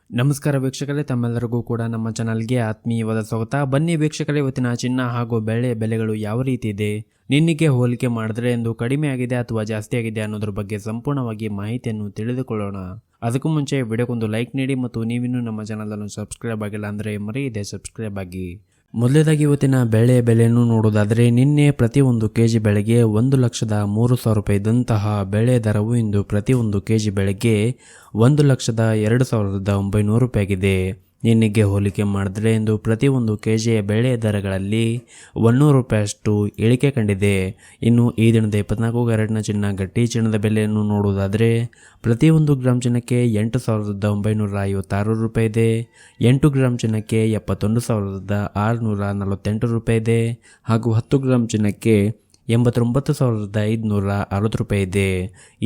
ನಮಸ್ಕಾರ ವೀಕ್ಷಕರೇ, ತಮ್ಮೆಲ್ಲರಿಗೂ ಕೂಡ ನಮ್ಮ ಚಾನಲ್ಗೆ ಆತ್ಮೀಯವಾದ ಸ್ವಾಗತ. ಬನ್ನಿ ವೀಕ್ಷಕರೇ, ಇವತ್ತಿನ ಚಿನ್ನ ಹಾಗೂ ಬೆಳ್ಳಿ ಬೆಲೆಗಳು ಯಾವ ರೀತಿ ಇದೆ, ನಿನ್ನೆಗೆ ಹೋಲಿಕೆ ಮಾಡಿದ್ರೆ ಎಂದು ಕಡಿಮೆ ಆಗಿದೆ ಅಥವಾ ಜಾಸ್ತಿ ಆಗಿದೆ ಅನ್ನೋದ್ರ ಬಗ್ಗೆ ಸಂಪೂರ್ಣವಾಗಿ ಮಾಹಿತಿಯನ್ನು ತಿಳಿದುಕೊಳ್ಳೋಣ. ಅದಕ್ಕೂ ಮುಂಚೆ ವಿಡಿಯೋಗೊಂದು ಲೈಕ್ ನೀಡಿ ಮತ್ತು ನೀವಿನ್ನೂ ನಮ್ಮ ಚಾನಲ್ ಅನ್ನು ಸಬ್ಸ್ಕ್ರೈಬ್ ಆಗಿಲ್ಲ ಅಂದರೆ ಮರೆಯದೆ ಸಬ್ಸ್ಕ್ರೈಬ್ ಆಗಿ. ಮೊದಲೇದಾಗಿ ಇವತ್ತಿನ ಬೆಳೆ ಬೆಲೆಯನ್ನು ನೋಡುವುದಾದರೆ, ನಿನ್ನೆ ಪ್ರತಿ ಒಂದು ಕೆಜಿ ಬೆಳೆಗೆ 1,03,000 ರೂಪಾಯಿ ಇದ್ದಂತಹ ಬೆಳೆ ದರವು ಇಂದು ಪ್ರತಿ ಒಂದು ಕೆಜಿ ಬೆಳೆಗೆ 1,02,900 ರೂಪಾಯಿ ಆಗಿದೆ. ನಿನ್ನೆಗೆ ಹೋಲಿಕೆ ಮಾಡಿದ್ರೆ ಇಂದು ಪ್ರತಿ ಒಂದು ಕೆಜಿಯ ಬೆಳೆ ದರಗಳಲ್ಲಿ 100 ರೂಪಾಯಿಯಷ್ಟು ಇಳಿಕೆ ಕಂಡಿದೆ. ಇನ್ನು ಈ ದಿನದ 24 ಕ್ಯಾರೆಟ್ನ ಚಿನ್ನ ಗಟ್ಟಿ ಚಿನ್ನದ ಬೆಲೆಯನ್ನು ನೋಡುವುದಾದರೆ, ಪ್ರತಿ 1 ಗ್ರಾಮ್ ಚಿನ್ನಕ್ಕೆ 8,956 ರೂಪಾಯಿ ಇದೆ. 8 ಗ್ರಾಮ್ ಚಿನ್ನಕ್ಕೆ 71,648 ರೂಪಾಯಿ ಇದೆ. ಹಾಗೂ 10 ಗ್ರಾಮ್ ಚಿನ್ನಕ್ಕೆ 89,560 ರೂಪಾಯಿ ಇದೆ.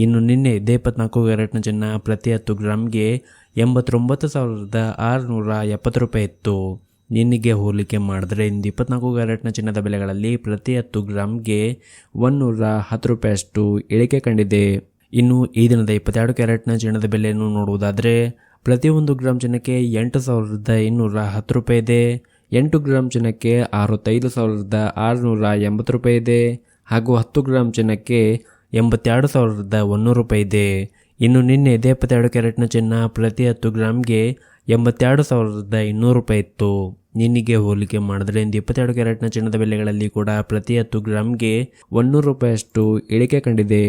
ಇನ್ನು ನಿನ್ನೆ 24 ಕ್ಯಾರೆಟ್ನ ಚಿನ್ನ ಪ್ರತಿ 10 ಗ್ರಾಮ್ಗೆ 89,670 ರೂಪಾಯಿ ಇತ್ತು. ನಿನ್ನೆಗೆ ಹೋಲಿಕೆ ಮಾಡಿದ್ರೆ ಇಂದು 24 ಕ್ಯಾರೆಟ್ನ ಚಿನ್ನದ ಬೆಲೆಗಳಲ್ಲಿ ಪ್ರತಿ 10 ಗ್ರಾಮ್ಗೆ 110 ರೂಪಾಯಿಯಷ್ಟು ಇಳಿಕೆ ಕಂಡಿದೆ. ಇನ್ನು ಈ ದಿನದ 22 ಕ್ಯಾರೆಟ್ನ ಚಿನ್ನದ ಬೆಲೆಯನ್ನು ನೋಡುವುದಾದರೆ, ಪ್ರತಿ 1 ಗ್ರಾಮ್ ಚಿನ್ನಕ್ಕೆ 8,210 ರೂಪಾಯಿ ಇದೆ. 8 ಗ್ರಾಮ್ ಚಿನ್ನಕ್ಕೆ 65,680 ರೂಪಾಯಿ ಇದೆ. ಹಾಗೂ 10 ಗ್ರಾಮ್ ಚಿನ್ನಕ್ಕೆ 82,100 ರೂಪಾಯಿ ಇದೆ. ಇನ್ನು ನಿನ್ನೆ 22 ಕ್ಯಾರೆಟ್ನ ಚಿನ್ನ ಪ್ರತಿ 10 ಗ್ರಾಮ್ಗೆ 82,200 ರೂಪಾಯಿ ಇತ್ತು. ನಿನ್ನೆಗೆ ಹೋಲಿಕೆ ಮಾಡಿದ್ರೆ ಇಂದು 22 ಕ್ಯಾರೆಟ್ನ ಚಿನ್ನದ ಬೆಲೆಗಳಲ್ಲಿ ಕೂಡ ಪ್ರತಿ 10 ಗ್ರಾಮ್ಗೆ 100 ರೂಪಾಯಿಯಷ್ಟು ಇಳಿಕೆ ಕಂಡಿದೆ.